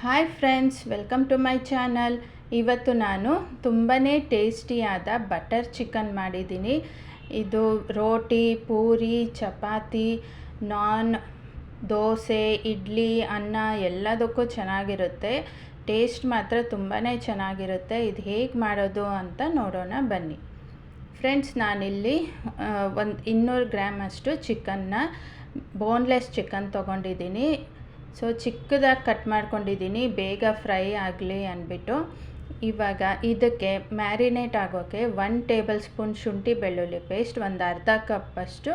Hi friends, welcome to my channel. ಇವತ್ತು ನಾನು ತುಂಬಾ ಟೇಸ್ಟಿಯಾದ ಬಟರ್ ಚಿಕನ್ ಮಾಡಿದ್ದೀನಿ. ಇದು ರೋಟಿ, ಪೂರಿ, ಚಪಾತಿ, ನಾನ್, ದೋಸೆ, ಇಡ್ಲಿ, ಅನ್ನ ಎಲ್ಲದಕ್ಕೂ ಚೆನ್ನಾಗಿರುತ್ತೆ. ಟೇಸ್ಟ್ ಮಾತ್ರ ತುಂಬಾ ಚೆನ್ನಾಗಿರುತ್ತೆ. ಇದು ಹೇಗೆ ಮಾಡೋದು ಅಂತ ನೋಡೋಣ ಬನ್ನಿ. ಫ್ರೆಂಡ್ಸ್, ನಾನಿಲ್ಲಿ 200 ಗ್ರಾಮ್ ಅಷ್ಟು ಚಿಕನ್ನ, ಬೋನ್ಲೆಸ್ ಚಿಕನ್ ತೊಗೊಂಡಿದ್ದೀನಿ. ಸೊ ಚಿಕ್ಕದಾಗಿ ಕಟ್ ಮಾಡ್ಕೊಂಡಿದ್ದೀನಿ, ಬೇಗ ಫ್ರೈ ಆಗಲಿ ಅಂದ್ಬಿಟ್ಟು. ಇವಾಗ ಇದಕ್ಕೆ ಮ್ಯಾರಿನೇಟ್ ಆಗೋಕ್ಕೆ 1 ಟೇಬಲ್ ಸ್ಪೂನ್ ಶುಂಠಿ ಬೆಳ್ಳುಳ್ಳಿ ಪೇಸ್ಟ್, ಒಂದು ಅರ್ಧ ಕಪ್ಪಷ್ಟು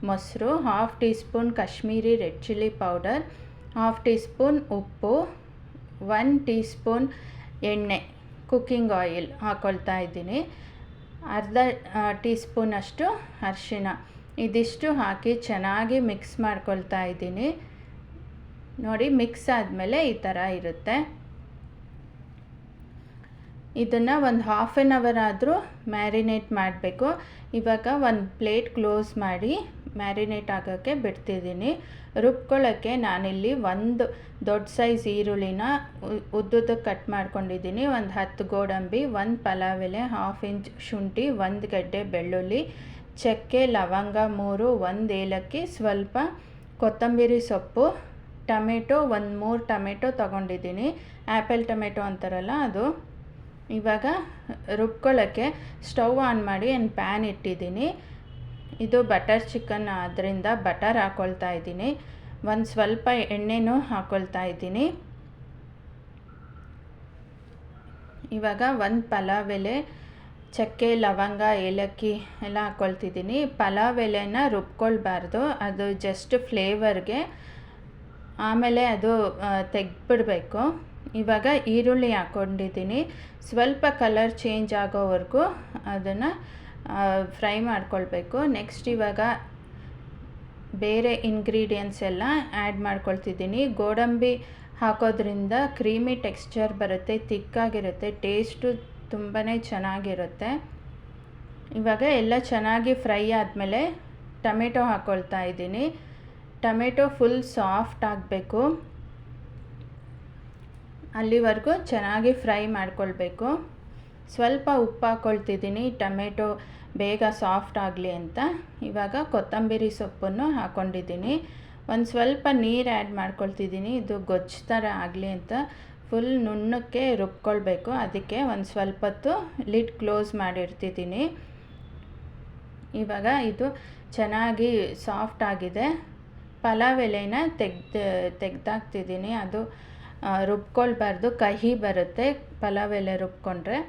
ಮೊಸರು, 1/2 tea spoon Kashmiri red chilli powder, 1/2 tea spoon ಉಪ್ಪು, 1 ಟೀ ಸ್ಪೂನ್ ಎಣ್ಣೆ, ಕುಕ್ಕಿಂಗ್ ಆಯಿಲ್ ಹಾಕ್ಕೊಳ್ತಾ ಇದ್ದೀನಿ, ಅರ್ಧ ಟೀ ಸ್ಪೂನಷ್ಟು ಅರಿಶಿಣ. ಇದಿಷ್ಟು ಹಾಕಿ ಚೆನ್ನಾಗಿ ಮಿಕ್ಸ್ ಮಾಡ್ಕೊಳ್ತಾ ಇದ್ದೀನಿ. ನೋಡಿ, ಮಿಕ್ಸ್ ಆದಮೇಲೆ ಈ ಥರ ಇರುತ್ತೆ. ಇದನ್ನು ಒಂದು 1/2 ಅವರ್ ಆದರೂ ಮ್ಯಾರಿನೇಟ್ ಮಾಡಬೇಕು. ಇವಾಗ ಒಂದು ಪ್ಲೇಟ್ ಕ್ಲೋಸ್ ಮಾಡಿ ಮ್ಯಾರಿನೇಟ್ ಆಗೋಕ್ಕೆ ಬಿಡ್ತಿದ್ದೀನಿ. ರುಬ್ಕೊಳ್ಳೋಕ್ಕೆ ನಾನಿಲ್ಲಿ ಒಂದು ದೊಡ್ಡ ಸೈಜ್ ಈರುಳ್ಳಿನ ಉದ್ದುದ್ದಕ್ಕೆ ಕಟ್ ಮಾಡ್ಕೊಂಡಿದ್ದೀನಿ, ಒಂದು 10 ಗೋಡಂಬಿ, 1 ಪಲಾವ್ ಎಲೆ, 1/2 ಇಂಚ್ ಶುಂಠಿ, 1 ಗಡ್ಡೆ ಬೆಳ್ಳುಳ್ಳಿ, ಚಕ್ಕೆ, ಲವಂಗ 3, 1 ಏಲಕ್ಕಿ, ಸ್ವಲ್ಪ ಕೊತ್ತಂಬರಿ ಸೊಪ್ಪು, ಟೊಮೆಟೊ, ಒಂದು 3 ಟೊಮೆಟೊ ತೊಗೊಂಡಿದ್ದೀನಿ, ಆ್ಯಪಲ್ ಟೊಮೆಟೊ ಅಂತಾರಲ್ಲ ಅದು. ಇವಾಗ ರುಬ್ಕೊಳ್ಳೋಕ್ಕೆ ಸ್ಟವ್ ಆನ್ ಮಾಡಿ ಒಂದು ಪ್ಯಾನ್ ಇಟ್ಟಿದ್ದೀನಿ. ಇದು ಬಟರ್ ಚಿಕನ್ ಆದ್ದರಿಂದ ಬಟರ್ ಹಾಕ್ಕೊಳ್ತಾ ಇದ್ದೀನಿ, ಒಂದು ಸ್ವಲ್ಪ ಎಣ್ಣೆನೂ ಹಾಕ್ಕೊಳ್ತಾ ಇದ್ದೀನಿ. ಇವಾಗ 1 ಪಲಾವ್ ಎಲೆ, ಚಕ್ಕೆ, ಲವಂಗ, ಏಲಕ್ಕಿ ಎಲ್ಲ ಹಾಕ್ಕೊಳ್ತಿದ್ದೀನಿ. ಪಲಾವ್ ಎಲೆನ ರುಬ್ಕೊಳ್ಬಾರ್ದು, ಅದು ಜಸ್ಟ್ ಫ್ಲೇವರ್ಗೆ, ಆಮೇಲೆ ಅದು ತೆಗೆದ್ಬಿಡಬೇಕು. ಇವಾಗ ಈರುಳ್ಳಿ ಹಾಕ್ಕೊಂಡಿದ್ದೀನಿ, ಸ್ವಲ್ಪ ಕಲರ್ ಚೇಂಜ್ ಆಗೋವರೆಗೂ ಅದನ್ನು ಫ್ರೈ ಮಾಡ್ಕೊಳ್ಬೇಕು. ನೆಕ್ಸ್ಟ್ ಇವಾಗ ಬೇರೆ ಇಂಗ್ರೀಡಿಯೆಂಟ್ಸ್ ಎಲ್ಲ ಆ್ಯಡ್ ಮಾಡ್ಕೊಳ್ತಿದ್ದೀನಿ. ಗೋಡಂಬಿ ಹಾಕೋದ್ರಿಂದ ಕ್ರೀಮಿ ಟೆಕ್ಸ್ಚರ್ ಬರುತ್ತೆ, ತಿಕ್ಕಾಗಿರುತ್ತೆ, ಟೇಸ್ಟು ತುಂಬಾ ಚೆನ್ನಾಗಿರುತ್ತೆ. ಇವಾಗ ಎಲ್ಲ ಚೆನ್ನಾಗಿ ಫ್ರೈ ಆದಮೇಲೆ ಟೊಮೆಟೊ ಹಾಕ್ಕೊಳ್ತಾ ಇದ್ದೀನಿ. ಟೊಮೆಟೊ ಫುಲ್ ಸಾಫ್ಟ್ ಆಗಬೇಕು, ಅಲ್ಲಿವರೆಗೂ ಚೆನ್ನಾಗಿ ಫ್ರೈ ಮಾಡ್ಕೊಳ್ಬೇಕು. ಸ್ವಲ್ಪ ಉಪ್ಪು ಹಾಕ್ಕೊಳ್ತಿದ್ದೀನಿ, ಟೊಮೆಟೊ ಬೇಗ ಸಾಫ್ಟ್ ಆಗಲಿ ಅಂತ. ಇವಾಗ ಕೊತ್ತಂಬರಿ ಸೊಪ್ಪನ್ನು ಹಾಕ್ಕೊಂಡಿದ್ದೀನಿ, ಒಂದು ಸ್ವಲ್ಪ ನೀರು ಆ್ಯಡ್ ಮಾಡ್ಕೊಳ್ತಿದ್ದೀನಿ, ಇದು ಗೊಜ್ಜು ಥರ ಆಗಲಿ ಅಂತ. ಫುಲ್ ನುಣ್ಣಕ್ಕೆ ರುಬ್ಕೊಳ್ಬೇಕು, ಅದಕ್ಕೆ ಒಂದು ಸ್ವಲ್ಪ ಹೊತ್ತು ಲಿಡ್ ಕ್ಲೋಸ್ ಮಾಡಿರ್ತಿದ್ದೀನಿ. ಇವಾಗ ಇದು ಚೆನ್ನಾಗಿ ಸಾಫ್ಟ್ ಆಗಿದೆ. ಪಲಾವ್ ಎಲೆನ ತೆಗ್ದಾಕ್ತಿದ್ದೀನಿ, ಅದು ರುಬ್ಕೊಳ್ಬಾರ್ದು, ಕಹಿ ಬರುತ್ತೆ ಪಲಾವ್ ಎಲೆ ರುಬ್ಕೊಂಡ್ರೆ.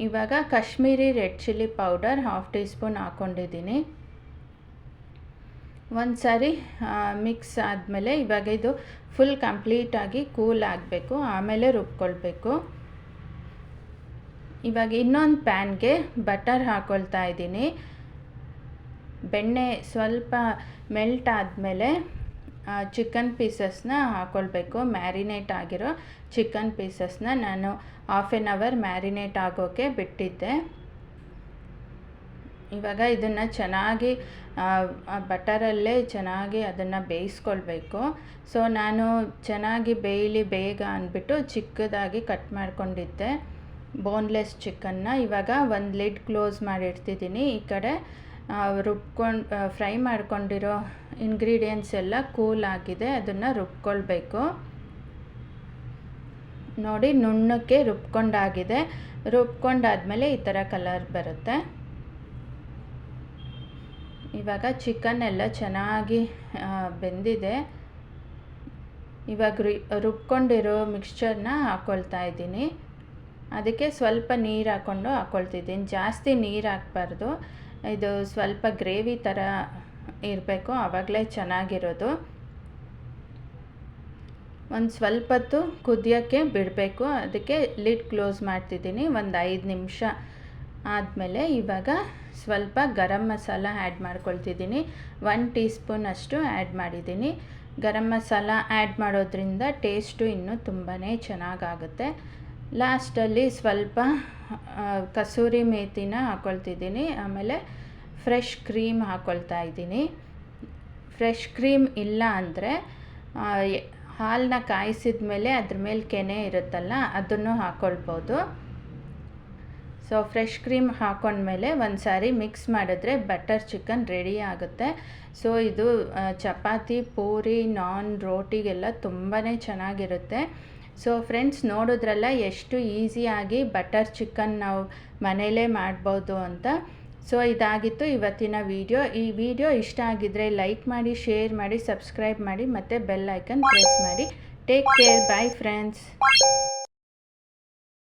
ಇವಾಗ Kashmiri red chilli powder 1/2 tea spoon ಹಾಕ್ಕೊಂಡಿದ್ದೀನಿ. ಒಂದು ಸಾರಿ ಮಿಕ್ಸ್ ಆದಮೇಲೆ ಇವಾಗ ಇದು ಫುಲ್ ಕಂಪ್ಲೀಟಾಗಿ ಕೂಲ್ ಆಗಬೇಕು, ಆಮೇಲೆ ರುಬ್ಕೊಳ್ಬೇಕು. ಇವಾಗ ಇನ್ನೊಂದು ಪ್ಯಾನ್ಗೆ ಬಟರ್ ಹಾಕ್ಕೊಳ್ತಾ ಇದ್ದೀನಿ. ಬೆಣ್ಣೆ ಸ್ವಲ್ಪ ಮೆಲ್ಟ್ ಆದಮೇಲೆ ಚಿಕನ್ ಪೀಸಸ್ನ ಹಾಕ್ಕೊಳ್ಬೇಕು. ಮ್ಯಾರಿನೇಟ್ ಆಗಿರೋ ಚಿಕನ್ ಪೀಸಸ್ನ ನಾನು 1/2 ಅವರ್ ಮ್ಯಾರಿನೇಟ್ ಆಗೋಕ್ಕೆ ಬಿಟ್ಟಿದ್ದೆ. ಇವಾಗ ಇದನ್ನು ಚೆನ್ನಾಗಿ ಬಟರಲ್ಲೇ ಚೆನ್ನಾಗಿ ಅದನ್ನು ಬೇಯಿಸ್ಕೊಳ್ಬೇಕು. ಸೊ ನಾನು ಚೆನ್ನಾಗಿ ಬೇಯಲಿ ಬೇಗ ಅಂದ್ಬಿಟ್ಟು ಚಿಕ್ಕದಾಗಿ ಕಟ್ ಮಾಡ್ಕೊಂಡಿದ್ದೆ ಬೋನ್ಲೆಸ್ ಚಿಕನ್ನ. ಇವಾಗ ಒಂದು ಲಿಡ್ ಕ್ಲೋಸ್ ಮಾಡಿಡ್ತಿದ್ದೀನಿ. ಈ ಕಡೆ ಫ್ರೈ ಮಾಡ್ಕೊಂಡಿರೋ ಇಂಗ್ರೀಡಿಯೆಂಟ್ಸ್ ಎಲ್ಲ ಕೂಲ್ ಆಗಿದೆ, ಅದನ್ನು ರುಬ್ಕೊಳ್ಬೇಕು. ನೋಡಿ, ನುಣ್ಣಕ್ಕೆ ರುಬ್ಕೊಂಡಾಗಿದೆ. ರುಬ್ಕೊಂಡಾದಮೇಲೆ ಈ ಥರ ಕಲರ್ ಬರುತ್ತೆ. ಇವಾಗ ಚಿಕನ್ ಎಲ್ಲ ಚೆನ್ನಾಗಿ ಬೆಂದಿದೆ. ಇವಾಗ ರುಬ್ಕೊಂಡಿರೋ ಮಿಕ್ಸ್ಚರ್ನ ಹಾಕ್ಕೊಳ್ತಾ ಇದ್ದೀನಿ. ಅದಕ್ಕೆ ಸ್ವಲ್ಪ ನೀರು ಹಾಕ್ಕೊಳ್ತಿದ್ದೀನಿ, ಜಾಸ್ತಿ ನೀರು ಹಾಕಬಾರ್ದು, ಇದು ಸ್ವಲ್ಪ ಗ್ರೇವಿ ಥರ ಇರಬೇಕು, ಆವಾಗಲೇ ಚೆನ್ನಾಗಿರೋದು. ಒಂದು ಸ್ವಲ್ಪ ಹೊತ್ತು ಕುದಿಯೋಕ್ಕೆ ಬಿಡಬೇಕು, ಅದಕ್ಕೆ ಲಿಡ್ ಕ್ಲೋಸ್ ಮಾಡ್ತಿದ್ದೀನಿ. ಒಂದು 5 ನಿಮಿಷ ಆದಮೇಲೆ ಇವಾಗ ಸ್ವಲ್ಪ garam masala add ಮಾಡ್ಕೊಳ್ತಿದ್ದೀನಿ. 1 tea spoon ಅಷ್ಟು ಆ್ಯಡ್ ಮಾಡಿದ್ದೀನಿ. ಗರಂ ಮಸಾಲ ಆ್ಯಡ್ ಮಾಡೋದ್ರಿಂದ ಟೇಸ್ಟು ಇನ್ನೂ ತುಂಬಾ ಚೆನ್ನಾಗಾಗುತ್ತೆ. ಲಾಸ್ಟಲ್ಲಿ ಸ್ವಲ್ಪ ಕಸೂರಿ ಮೇಥಿನ ಹಾಕ್ಕೊಳ್ತಿದ್ದೀನಿ, ಆಮೇಲೆ ಫ್ರೆಶ್ ಕ್ರೀಮ್ ಹಾಕ್ಕೊಳ್ತಾ ಇದ್ದೀನಿ. ಫ್ರೆಶ್ ಕ್ರೀಮ್ ಇಲ್ಲ ಅಂದರೆ ಹಾಲನ್ನ ಕಾಯಿಸಿದ ಮೇಲೆ ಅದ್ರ ಮೇಲೆ ಕೆನೆ ಇರುತ್ತಲ್ಲ ಅದನ್ನು ಹಾಕ್ಕೊಳ್ಬೋದು. ಸೊ ಫ್ರೆಶ್ ಕ್ರೀಮ್ ಹಾಕ್ಕೊಂಡ್ಮೇಲೆ ಒಂದು ಸಾರಿ ಮಿಕ್ಸ್ ಮಾಡಿದ್ರೆ ಬಟರ್ ಚಿಕನ್ ರೆಡಿ ಆಗುತ್ತೆ. ಸೊ ಇದು ಚಪಾತಿ, ಪೂರಿ, ನಾನ್, ರೋಟಿಗೆಲ್ಲ ತುಂಬಾ ಚೆನ್ನಾಗಿರುತ್ತೆ. ಸೊ ಫ್ರೆಂಡ್ಸ್, ನೋಡಿದ್ರಲ್ಲ ಎಷ್ಟು ಈಸಿಯಾಗಿ ಬಟರ್ ಚಿಕನ್ ನಾವು ಮನೇಲೇ ಮಾಡ್ಬೋದು ಅಂತ. ಸೊ ಇದಾಗಿತ್ತು ಇವತ್ತಿನ ವಿಡಿಯೋ. ಈ ವಿಡಿಯೋ ಇಷ್ಟ ಆಗಿದ್ದರೆ ಲೈಕ್ ಮಾಡಿ, ಶೇರ್ ಮಾಡಿ, ಸಬ್ಸ್ಕ್ರೈಬ್ ಮಾಡಿ ಮತ್ತು ಬೆಲ್ ಐಕನ್ ಪ್ರೆಸ್ ಮಾಡಿ. Take care. Bye friends.